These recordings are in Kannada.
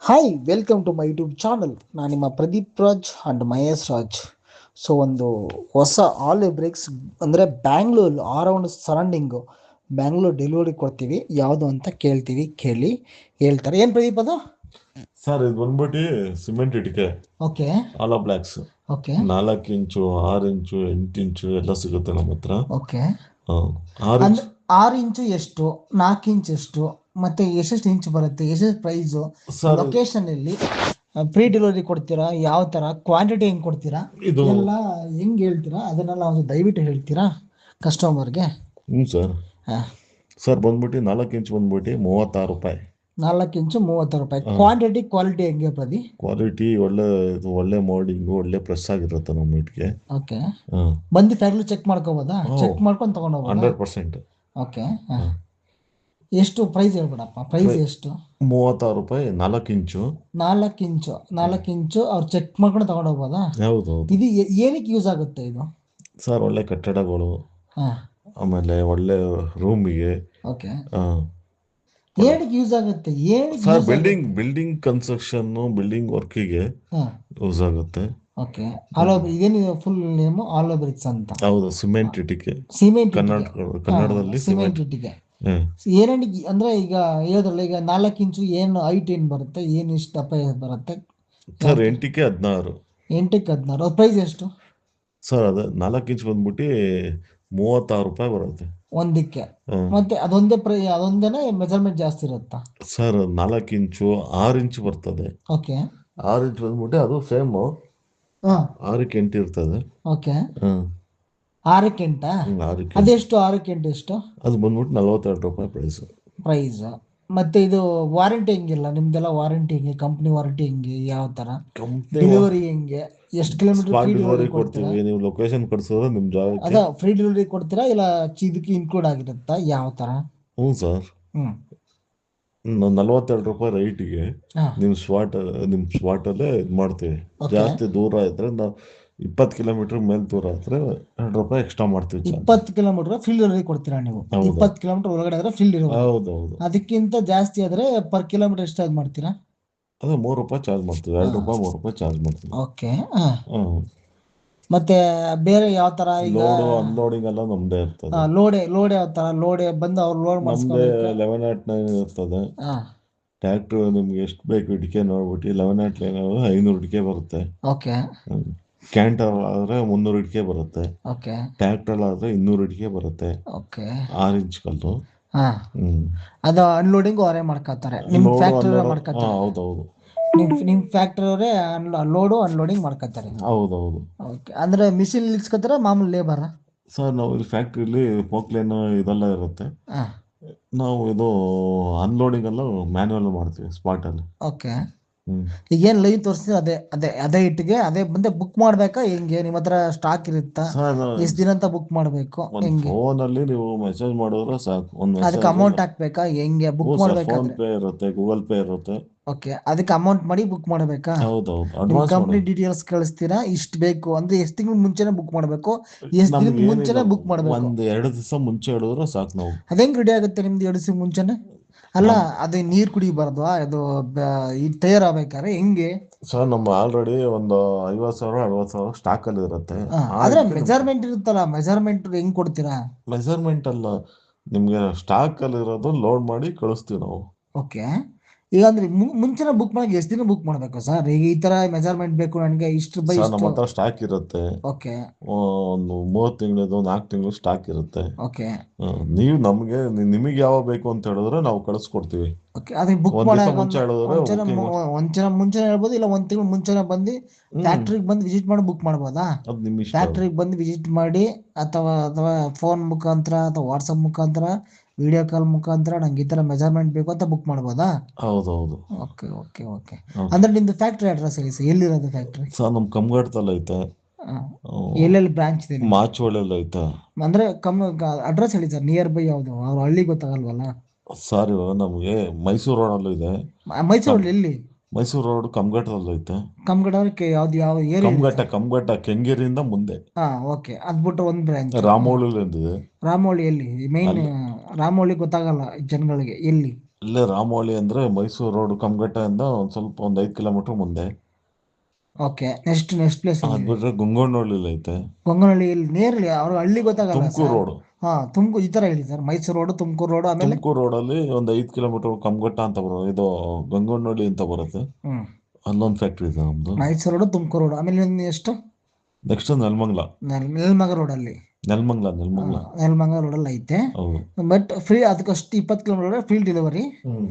Hi welcome to my YouTube channel. ನಾನು ನಿಮ್ಮ ಪ್ರದೀಪ್ ರಾಜ್ ಅಂಡ್ ಮಹೇಶ್ ರಾಜ್. ಸೊ ಒಂದು ಹೊಸ ಆಲ್ ಬ್ರೇಕ್ಸ್ ಅಂದರೆ Bangalore around surrounding Bangalore delivery ಕೊಡ್ತೀವಿ, ಯಾವುದು ಅಂತ ಕೇಳ್ತೀವಿ, ಕೇಳಿ ಹೇಳ್ತಾರೆ. ಏನು ಪ್ರದೀಪ್ ಅದು? ಸರ್ ಇದು ಬಂದ್ಬಿಟ್ಟು ಸಿಮೆಂಟ್ ಇಟ್ಟಿಗೆ ಓಕೆ ಆಲೋ ಬ್ಲಾಕ್ಸ್ ಓಕೆ 4 ಇಂಚು 6 ಇಂಚು 8 ಇಂಚು ಎಲ್ಲ ಸಿಗುತ್ತೆ ನಮ್ಮ ಹತ್ರ. ಓಕೆ. 6 ಇಂಚ್ ಅಂದ್ರೆ 6 ಇಂಚು ಎಷ್ಟು, 4 ಇಂಚ್ ಎಷ್ಟು, ಮತ್ತೆ ಎಷ್ಟೆಷ್ಟು ಇಂಚ್ ಬರುತ್ತೆ, ಎಷ್ಟೆಷ್ಟು ಪ್ರೈಸು, ಸರ್ ಲೊಕೇಶನ್ ಎಲ್ಲಿ, ಫ್ರೀ ಡೆಲಿವರಿ ಕೊಡ್ತೀರಾ, ಯಾವ ಥರ, ಕ್ವಾಂಟಿಟಿ ಹೆಂಗೆ ಕೊಡ್ತೀರಾ, ಇದು ಎಲ್ಲ ಹೆಂಗೆ ಹೇಳ್ತೀರಾ, ಅದನ್ನೆಲ್ಲ ಒಂದು ದಯವಿಟ್ಟು ಹೇಳ್ತೀರಾ ಕಸ್ಟಮರ್ಗೆ? ಸರ್ ಹಾಂ. ಸರ್ ಬಂದ್ಬಿಟ್ಟು 4 ಇಂಚ್ ಬಂದ್ಬಿಟ್ಟು 36 ರೂಪಾಯಿ. 4 ಇಂಚು 30 ರೂಪಾಯಿ. ಕ್ವಾಲಿಟಿ ಹೆಂಗೆ ಪ್ರದಿ? ಕ್ವಾಲಿಟಿ ಒಳ್ಳೆ ಮೋಲ್ಡಿಂಗು ಒಳ್ಳೆ ಪ್ರೆಸ್ ಆಗಿರುತ್ತೆ ನಮ್ಮ ಇಟ್ಟಿಗೆ. ಓಕೆ. ಬಂದು ಫ್ಯಾಕ್ಟ್ರಿ ಚೆಕ್ ಮಾಡ್ಕೋಬೋದಾ? ಚೆಕ್ ಮಾಡ್ಕೊಂಡು ತೊಗೊಂಡೋಗ್ಬೋದಾ? 100%. ಓಕೆ. ಎಷ್ಟು ಪ್ರೈಸ್ ಹೇಳ್ಬಿಡಪ್ಪ, ಪ್ರೈಸ್ ಎಷ್ಟು? 36 ರೂಪಾಯಿ 4 ಇಂಚು. 4 ಇಂಚು ಅವ್ರು ಚೆಕ್ ಮಾಡ್ಕೊಂಡು ತಗೊಂಡೋಗ್ಬೋದಾ? ಹೌದು. ಇದು ಏನಕ್ಕೆ ಯೂಸ್ ಆಗುತ್ತೆ ಇದು? ಸರ್ ಒಳ್ಳೆ ಕಟ್ಟಡಗಳು, ಹಾಂ. ಆಮೇಲೆ ಒಳ್ಳೆ ರೂಮಿಗೆ. ಓಕೆ. ಏನಕ್ಕೆ ಯೂಸ್ ಆಗುತ್ತೆ? ಸರ್ ಬಿಲ್ಡಿಂಗ್ ಕನ್ಸ್ಟ್ರಕ್ಷನ್ ಬಿಲ್ಡಿಂಗ್ ವರ್ಕಿಗೆ ಹಾಂ. ಯೂಸ್ ಆಗುತ್ತೆ. ಓಕೆ. ಇದೇನಿದೆ ಫುಲ್ ನೇಮು? ಆಲೋ ಬ್ರಿಕ್ಸ್ ಅಂತ. ಹೌದು, ಸಿಮೆಂಟ್ ಇಟ್ಟಿಗೆ. ಸಿಮೆಂಟ್ ಕನ್ನಡದಲ್ಲಿ ಸಿಮೆಂಟ್ ಇಟ್ಟಿಗೆ. ಏನೇನಿಗೆ ಅಂದ್ರೆ ಈಗ ಹೇಳಿದ್ರಲ್ಲ, ಈಗ 4 ಇಂಚು ಏನು ಹೈಟ್ ಏನು ಬರುತ್ತೆ, ಏನು ಇಷ್ಟು ದಪ್ಪ ಬರುತ್ತೆ? ಸರ್ 8 ಕ್ಕೆ 16. 8ಕ್ಕೆ 16. ಪ್ರೈಸ್ ಎಷ್ಟು? ಸರ್ ಅದು 4 ಇಂಚ್ ಬಂದ್ಬಿಟ್ಟು 36 ರೂಪಾಯಿ ಬರುತ್ತೆ ಒಂದಕ್ಕೆ. ಮತ್ತೆ ಅದೊಂದೇನೆ ಮೆಜರ್ಮೆಂಟ್ ಜಾಸ್ತಿ ಇರುತ್ತಾ? ಸರ್ 4 ಇಂಚು 6 ಇಂಚ್ ಬರ್ತದೆ. ಓಕೆ. 6 ಇಂಚ್ ಬಂದ್ಬಿಟ್ಟು ಅದು ಸೇಮ್ ಹಾಂ. 6ಕ್ಕೆ 8 ಇರ್ತದೆ. ಓಕೆ. ಹ್ಮ್ 6ಕ್ಕೆ 8? 6ಕ್ಕೆ ಅದೆಷ್ಟು? 6ಕ್ಕೆ 8 ಎಷ್ಟು ಅದು ಬಂದ್ಬಿಟ್ಟು 42 ರೂಪಾಯಿ ಪ್ರೈಸ್? ಮತ್ತೆ ಇದು ವಾರಂಟಿ ಹೆಂಗಿಲ್ಲ ನಿಮ್ದೆಲ್ಲ? ವಾರಂಟಿ ಹೆಂಗೆ? ಕಂಪ್ನಿ ವಾರಂಟಿ ಹೆಂಗೆ? ಯಾವ ತರ ಡೆಲಿವರಿ ಹೆಂಗೆ? ಎಷ್ಟು ಕಿಲೋಮೀಟರ್ ಫ್ರೀ ಡೆಲಿವರಿ ಕೊಡ್ತೀರಾ? ಕೊಡ್ತೀವಿ, ನೀವು ಲೊಕೇಶನ್ ಕಳ್ಸೋದ್ರೆ ನಿಮ್ ಜಾಗಕ್ಕೆ. ಅದ ಫ್ರೀ ಡೆಲಿವರಿ ಕೊಡ್ತೀರಾ ಇಲ್ಲ ಇದಕ್ಕೆ ಇನ್ಕ್ಲೂಡ್ ಆಗಿರುತ್ತಾ, ಯಾವ ತರ? ಹ್ಞೂ ಸರ್. ಹ್ಮ್ 42 ರೂಪಾಯಿ ರೈಟಿಗೆ ಹಾ. ನಿಮ್ ಸ್ಪಾಟಲ್ಲೇ ಇದು ಮಾಡ್ತೀವಿ. Okay. ಜಾಸ್ತಿ ದೂರ ಇದ್ರೆ ನಾವು 20 ಕಿಲೋಮೀಟರ್ ಮೇಲೆ ದೂರ ಇದ್ರೆ 2 ರೂಪಾಯಿ ಎಕ್ಸ್ಟ್ರಾ ಮಾಡ್ತೀವಿ. 20 ಕಿಲೋಮೀಟರ್ ಫ್ರೀ ಡೆಲಿವರಿ ಕೊಡ್ತೀರಾ ನೀವು? ಹೌದು. 20 ಕಿಲೋಮೀಟರ್ ಒಳಗಡೆ ಆದ್ರೆ ಫ್ರೀ ಡೆಲಿವರಿ. ಹೌದೌದು. ಅದಕ್ಕಿಂತ ಜಾಸ್ತಿ ಆದ್ರೆ ಪರ್ ಕಿಲೋಮೀಟರ್ ಎಷ್ಟು ಚಾರ್ಜ್ ಮಾಡ್ತೀರಾ? ಅದೇ 3 ರೂಪಾಯಿ ಚಾರ್ಜ್ ಮಾಡ್ತೀವಿ. 2 ರೂಪಾಯಿ 3 ರೂಪಾಯಿ ಚಾರ್ಜ್ ಮಾಡ್ತೀವಿ. ಓಕೆ. ಹ್ಮ್ ಮತ್ತೆ ಬೇರೆ ಯಾವ ತರ? ಈಗ ಲೋಡು ಅನ್ಲೋಡಿಂಗ್ ಎಲ್ಲ ನಮ್ದೇ ಇರ್ತದೆ. ಲೋಡ್ ಯಾವ ತರ? ಲೋಡ್ ಬಂದು ಅವ್ರು ಲೋಡ್ ನಮ್ದೇ ಮಾಡಿಸ್ಕೋಬೇಕು? 11 ಇರ್ತದೆ. ಹಾ. ಟ್ಯಾಕ್ಟ್ರು ನಿಮ್ಗೆ ಎಷ್ಟು ಬೇಕು ಇಟಿಕೆ ನೋಡ್ಬಿಟ್ಟು 11 500 ಇಟಿಕೆ ಬರುತ್ತೆ. ಓಕೆ. ಕ್ಯಾಂಟರ್ ಆದ್ರೆ 300 ಇಟಿಕೆ ಬರುತ್ತೆ. ಓಕೆ. ಟ್ಯಾಕ್ಟರ್ ಆದ್ರೆ 200 ಇಟಿಕೆ ಬರುತ್ತೆ. ಓಕೆ. 6 ಇಂಚ್ ಕಲ್ಲು. ಹಾ. ಹ್ಮ್ ಅದು ಅನ್ಲೋಡಿಂಗ್ ಅವರೇ ಮಾಡ್ಕೋತಾರೆ, ನಿಮ್ ಫ್ಯಾಕ್ಟ್ರಿ ಮಾಡ್ಕೋತಾರೆ? ಹೌದೌದು. ನಿಮ್ ಫ್ಯಾಕ್ಟ್ರಿ ಅವರೇ ಲೋಡು ಅನ್ಲೋಡಿಂಗ್ ಮಾಡ್ಕೋತಾರೆ? ಹೌದೌದು. ಓಕೆ. ಅಂದ್ರೆ ಮಿಷಿನ್ ಇಲ್ಸ್ಕೊತಾರ, ಮಾಮೂಲಿ ಲೇಬರ್? ಸರ್ ನಾವು ಇಲ್ಲಿ ಫ್ಯಾಕ್ಟ್ರಿಲಿ ಪೋಕ್ಲೇನ್ ಇದೆಲ್ಲ ಇರುತ್ತೆ. ಹಾ. ನಾವು ಇದು ಅನ್ಲೋಡಿಂಗ್ ಎಲ್ಲ ಮ್ಯಾನ್ಯುವಲ್ ಮಾಡ್ತೀವಿ ಸ್ಪಾಟಲ್ಲಿ. ಓಕೆ. ಹ್ಮ್ ಈಗೇನು ಲೈವ್ ತೋರಿಸ್ತೀವಿ ಅದೇ ಇಟ್ಟಿಗೆ ಅದೇ ಬಂದೆ ಬುಕ್ ಮಾಡ್ಬೇಕಾ ಹೆಂಗೆ? ನಿಮ್ಮ ಹತ್ರ ಸ್ಟಾಕ್ ಇರುತ್ತಾ? ಸರ್ ಎಷ್ಟು ದಿನ ಅಂತ ಬುಕ್ ಮಾಡ್ಬೇಕು? ಒಂದು ಹೆಂಗೆ? ಫೋನಲ್ಲಿ ನೀವು ಮೆಸೇಜ್ ಮಾಡಿದ್ರೆ ಸಾಕು. ಒಂದು ಅದಕ್ಕೆ ಅಮೌಂಟ್ ಹಾಕ್ಬೇಕಾ ಹೆಂಗೆ ಬುಕ್ ಫೋನ್ ಮಾಡ್ಬೇಕಾದ್ರೆ? ಪೇ ಇರುತ್ತೆ, ಗೂಗಲ್ ಪೇ ಇರುತ್ತೆ. ಓಕೆ. ಅದಕ್ಕೆ ಅಮೌಂಟ್ ಮಾಡಿ ಬುಕ್ ಮಾಡ್ಬೇಕಾ? ಹೌದೌದು. ನಿಮ್ ಅಡ್ವಾನ್ಸ್ ಕಂಪ್ನಿ ಡೀಟೇಲ್ಸ್ ಕಳಿಸ್ತೀರಾ? ಇಷ್ಟು ಬೇಕು ಅಂದ್ರೆ ಎಷ್ಟು ತಿಂಗಳು ಮುಂಚೆನೆ ಬುಕ್ ಮಾಡ್ಬೇಕು? ಎಷ್ಟು ದಿನದ ಮುಂಚೆನೆ ಬುಕ್ ಮಾಡ್ಬೇಕು? 1-2 ದಿವಸ ಮುಂಚೆ ಹೇಳಿದ್ರೆ ಸಾಕು ನಾವು. ಅದೇಂಗ್ ರೆಡಿ ಆಗುತ್ತೆ ನಿಮ್ದು 2 ದಿವಸ ಮುಂಚೆನೆ? ಅಲ್ಲ, ಅದು ನೀರ್ ಕುಡಿಬಾರ್ದು, ಅದು ಇದು ತಯಾರಾಗಬೇಕಾದ್ರೆ ಹೆಂಗೆ? ಸರ್ ನಮ್ಮ ಆಲ್ರೆಡಿ ಒಂದು 50,000 60,000 ಸ್ಟಾಕ್ ಅಲ್ಲಿ ಇರುತ್ತೆ. ಆದ್ರೆ ಮೆಜರ್ಮೆಂಟ್ ಇರುತ್ತಲ್ಲ, ಮೆಜರ್ಮೆಂಟ್ ಹೆಂಗ್ ಕೊಡ್ತೀರಾ? ಮೆಜರ್ಮೆಂಟ್ ಅಲ್ಲ, ನಿಮ್ಗೆ ಸ್ಟಾಕ್ ಅಲ್ಲಿ ಇರೋದು ಲೋಡ್ ಮಾಡಿ ಕಳಿಸ್ತೀವಿ ನಾವು. ಓಕೆ. ಈಗ ಅಂದ್ರೆ ಮುಂಚೆನೆ ಬುಕ್ ಮಾಡಿ ಎಷ್ಟು ದಿನ ಬುಕ್ ಮಾಡ್ಬೇಕು ಸರ್? ಈಗ ಈ ತರ ಮೆಜರ್ಮೆಂಟ್ ಬೇಕು ನನಗೆ, ಇಷ್ಟು ಬೈ ಸರ್ ಇಷ್ಟು. ನಮ್ಮ ಹತ್ರ ಸ್ಟಾಕ್ ಇರುತ್ತೆ. ಓಕೆ. ಒಂದು 30 ತಿಂಗಳದು 4 ತಿಂಗಳು ಸ್ಟಾಕ್ ಇರುತ್ತೆ. ಓಕೆ. ನೀವು ನಿಮಗೆ ಯಾವ ಬೇಕು ಅಂತ ಹೇಳಿದ್ರೆ ನಾವು ಕಳಿಸ್ಕೊಡ್ತೀವಿ. ಓಕೆ. ಅದಕ್ಕೆ ಬುಕ್ ಒಂದ್ ಮಾಡೋ ದಿವಸ ಮುಂಚೆ ಹೇಳಿದ್ರೆ ಮುಂಚೆನೆ ಹೇಳ್ಬೋದು, ಇಲ್ಲ 1 ತಿಂಗಳು ಮುಂಚೆನೆ ಬಂದು ಫ್ಯಾಕ್ಟ್ರಿಗೆ ಬಂದು ವಿಸಿಟ್ ಮಾಡಿ ಬುಕ್ ಮಾಡ್ಬೋದಾ? ಅದು ನಿಮ್ಮ ಇಷ್ಟ. ಫ್ಯಾಕ್ಟ್ರಿಗೆ ಬಂದು ವಿಸಿಟ್ ಮಾಡಿ ಅಥವಾ ಫೋನ್ ಮುಖಾಂತರ ಅಥವಾ ವಾಟ್ಸಪ್ ಮುಖಾಂತರ ವಿಡಿಯೋ ಕಾಲ್ ಮುಖಾಂತರ ನಂಗೆ ಈ ತರ ಮೆಜರ್ಮೆಂಟ್ ಬೇಕು ಅಂತ ಬುಕ್ ಮಾಡ್ಬೋದಾ? ಹೌದೌದು. Okay okay okay. ಅಂದ್ರೆ ನಿಮ್ದು ಫ್ಯಾಕ್ಟ್ರಿ ಅಡ್ರೆಸ್ ಹೇಳಿ ಸರ್, ಎಲ್ಲಿರೋದು ಫ್ಯಾಕ್ಟ್ರಿ? ಸರ್ ನಮ್ಮ ಕಮ್ಘಟ್ಟದಲ್ಲಿ ಐತೆ. ಎಲ್ಲೆಲ್ಲಿ ಬ್ರಾಂಚ್ ಇದೆ? ಮಾಚೋಳಲ್ಲಿ ಐತೆ. ಅಂದ್ರೆ ಅಡ್ರೆಸ್ ಹೇಳಿ ಸರ್, ನಿಯರ್ ಬೈ ಯಾವ್ದು? ಅವ್ರ ಹಳ್ಳಿ ಗೊತ್ತಾಗಲ್ವಲ್ಲ. ಸರ್ ಇವಾಗ ನಮಗೆ ಮೈಸೂರು ರೋಡಲ್ಲೂ ಇದೆ. ಮೈಸೂರಲ್ಲಿ ಎಲ್ಲಿ? ಮೈಸೂರು ರೋಡ್ ಕಮ್ಘಟ್ಟದಲ್ಲಿ ಐತೆ. ಕಮ್ಗಡ ಯಾವ್ದು ಯಾವ ಏರಿಯಾ? ಕಮ್ಘಟ್ಟ ಕೆಂಗೇರಿಯಿಂದ ಮುಂದೆ. ಹಾ. ಓಕೆ. ಅದ್ಬಿಟ್ಟು ಒಂದು ಬ್ರಾಂಚ್ ರಾಮೋಳಿ ಇದೆ. ರಾಮೋಳಿ ಎಲ್ಲಿ? ಮೇನ್ ರಾಮೋಳಿ ಗೊತ್ತಾಗಲ್ಲ ಜನಗಳಿಗೆ, ಎಲ್ಲಿ? ಇಲ್ಲೇ ರಾಮೋಳಿ ಅಂದ್ರೆ ಮೈಸೂರು ರೋಡ್ ಕಮ್ಘಟ್ಟದಿಂದ ಒಂದು 5 ಕಿಲೋಮೀಟರ್ ಮುಂದೆ. ಓಕೆ, ನೆಕ್ಸ್ಟ್ ಪ್ಲೇಸ್ ಅದ್ ಎಲ್ಲಿದೆ? ಬಿಟ್ರೆ ಗುಂಗೋನಹಳ್ಳಿಲಿ ಐತೆ. ಗೊಂಗನಹಳ್ಳಿ, ಇಲ್ಲಿ ನೇರಳಿ ಅವ್ರ ಹಳ್ಳಿ ಗೊತ್ತಾಗಲ್ಲ ತುಮಕೂರು ಸರ್. ರೋಡ್. ಹಾ, ತುಮಕೂರು ಈ ತರ ಹೇಳಿ sir. Mysuru road, Tumakuru road, ಆಮೇಲೆ ತುಮಕೂರು ರೋಡಲ್ಲಿ ಒಂದು 5 ಕಿಲೋಮೀಟರ್ ಕಮ್ಘಟ್ಟ ಅಂತ ಬರೋದು, ಇದು ಗಂಗೋನಹಳ್ಳಿ ಅಂತ ಬರುತ್ತೆ. ಹ್ಮ್ ಅಲ್ಲೊಂದು ಫ್ಯಾಕ್ಟ್ರಿ ಇದೆ ನಮ್ದು. ಮೈಸೂರು ರೋಡ್, ತುಮಕೂರು ರೋಡ್, ಆಮೇಲೆ ಎಷ್ಟು? ನೆಕ್ಸ್ಟ್ ನೆಲಮಂಗಲ. ನೆಲಮಂಗ ರೋಡಲ್ಲಿ. ನೆಲಮಂಗಲ ನೆಲಮಂಗಲ. ನೆಲಮಂಗ ರೋಡಲ್ಲಿ ಐತೆ. ಹೌದು. ಬಟ್ ಫ್ರೀ, ಅದಕ್ಕಷ್ಟು 20 ಕಿಲೋಮೀಟರ್ ಫ್ರೀ ಡೆಲಿವರಿ. ಹ್ಮ್.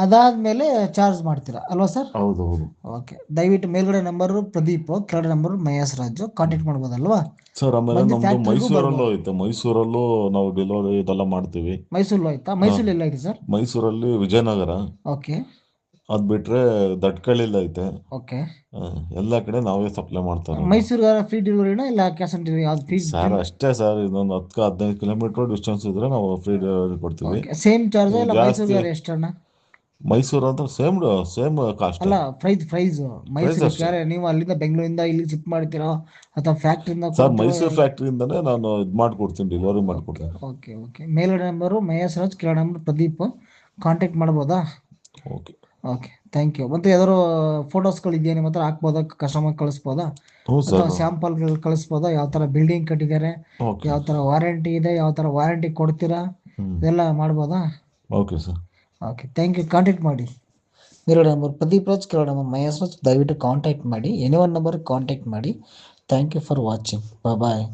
ಅದಾದ್ಮೇಲೆ ಚಾರ್ಜ್ ಮಾಡ್ತೀರಾ ಅಲ್ವಾ ಸರ್? ಹೌದು ಹೌದು. ಓಕೆ, ದಯವಿಟ್ಟು ಮೇಲ್ಗಡೆ ನಂಬರು ಪ್ರದೀಪ್, ಕೆಳಗಡೆ ನಂಬರು ಮಹೇಶ್ ರಾಜು, ಕಾಂಟ್ಯಾಕ್ಟ್ ಮಾಡ್ಬೋದಲ್ವಾ? ಸರ್ ಆಮೇಲೆ ಬಂದು ನಮ್ದು ಫ್ಯಾಕ್ಟ್ರಿಗೂ ಮೈಸೂರಲ್ಲೂ ಬರ್ಬೋದು. ಐತೆ. ಮೈಸೂರಲ್ಲೂ ನಾವು ಡೆಲಿವರಿ ಇದೆಲ್ಲ ಮಾಡ್ತೀವಿ. ಮೈಸೂರಲ್ಲೂ ಆಯ್ತಾ? ಮೈಸೂರಲ್ಲಿ ಎಲ್ಲ ಐತೆ ಸರ್? ಮೈಸೂರಲ್ಲಿ ವಿಜಯನಗರ. ಓಕೆ ಅದ್ ಬಿಟ್ರೆ ದಟ್ಕಳ್ಳಿಲ್ ಐತೆ. ಓಕೆ. ಎಲ್ಲ ಕಡೆ ನಾವೇ ಸಪ್ಲೈ ಮಾಡ್ತಾರೆ. ಮೈಸೂರಿಗೆ ಫ್ರೀ ಡೆಲಿವರಿನಾ ಇಲ್ಲ ಕ್ಯಾಶ್ ಆನ್ ಡೆಲಿವರಿ? ಯಾವ್ದು ಫ್ರೀ? ಸರ್ ಅಷ್ಟೇ ಸರ್, ಇದೊಂದು 10-15 ಕಿಲೋಮೀಟರ್ ಡಿಸ್ಟೆನ್ಸ್ ಇದ್ರೆ ನಾವು ಫ್ರೀ ಡೆಲಿವರಿ ಕೊಡ್ತೀವಿ. ಸೇಮ್ ಚಾರ್ಜ್ ಇಲ್ಲ ಜಾಸ್ತಿ ಮೈಸೂರಿಗೆ ಎಷ್ಟಣ್ಣ? ಮೈಸೂರು ಅಂತ ಸೇಮ್ ಕಾಸ್ಟ್. ಅಲ್ಲ, ಪ್ರೈಸ್ ಮೈಸೂರಿಗೆ ಅಷ್ಟೇ. ಯಾರೇ ನೀವು ಅಲ್ಲಿಂದ ಬೆಂಗಳೂರಿಂದ ಇಲ್ಲಿ ಶಿಫ್ಟ್ ಮಾಡ್ತೀರಾ ಅಥವಾ ಫ್ಯಾಕ್ಟ್ರಿಯಿಂದ ಸರ್ ಮೈಸೂರು ಫ್ಯಾಕ್ಟ್ರಿಯಿಂದನೇ ನಾನು ಇದು ಮಾಡ್ಕೊಡ್ತೀನಿ, ಡೆಲಿವರಿ ಮಾಡ್ಕೊಡ್ತೀನಿ. Okay okay. ಮೇಲ್ಗಡೆ ನಂಬರು ಮಹೇಶ್ ರಾಜ್, ಕೆಳಗಡೆ ನಂಬರ್ ಪ್ರದೀಪ್, ಕಾಂಟ್ಯಾಕ್ಟ್ ಮಾಡ್ಬೋದಾ? Okay okay, thank you. ಮತ್ತೆ ಯಾವ್ದಾದ್ರು ಫೋಟೋಸ್ಗಳು ಇದೆಯಾ ನಿಮ್ಮ ಹತ್ರ? ಹಾಕ್ಬೋದಾ? ಕಸ್ಟಮರ್ ಕಳಿಸ್ಬೋದಾ? ಹ್ಞೂ ಅಥವಾ ಸರ್. ಸ್ಯಾಂಪಲ್ಗಳು ಕಳಿಸ್ಬೋದಾ? ಯಾವ ಥರ ಬಿಲ್ಡಿಂಗ್ ಕಟ್ಟಿದ್ದಾರೆ, ಓಕೆ. ಯಾವ ಥರ ವಾರಂಟಿ ಇದೆ, ಯಾವ ಥರ ವಾರಂಟಿ ಕೊಡ್ತೀರಾ, ಇದೆಲ್ಲ ಮಾಡ್ಬೋದಾ? Okay sir. Okay, thank you. Contact ಮಾಡಿ. ಮೇಲ್ಗಡೆ ನಂಬರ್ ಪ್ರದೀಪ್ ರಾಜ್, ಕೆಳಗಡೆ ನಂಬರ್ ಮಹೇಶ್ ರಾಜ್. ದಯವಿಟ್ಟು ಕಾಂಟ್ಯಾಕ್ಟ್ ಮಾಡಿ, ಎನಿ ಒನ್ ನಂಬರ್ಗೆ ಕಾಂಟ್ಯಾಕ್ಟ್ ಮಾಡಿ. Thank you for watching. Bye.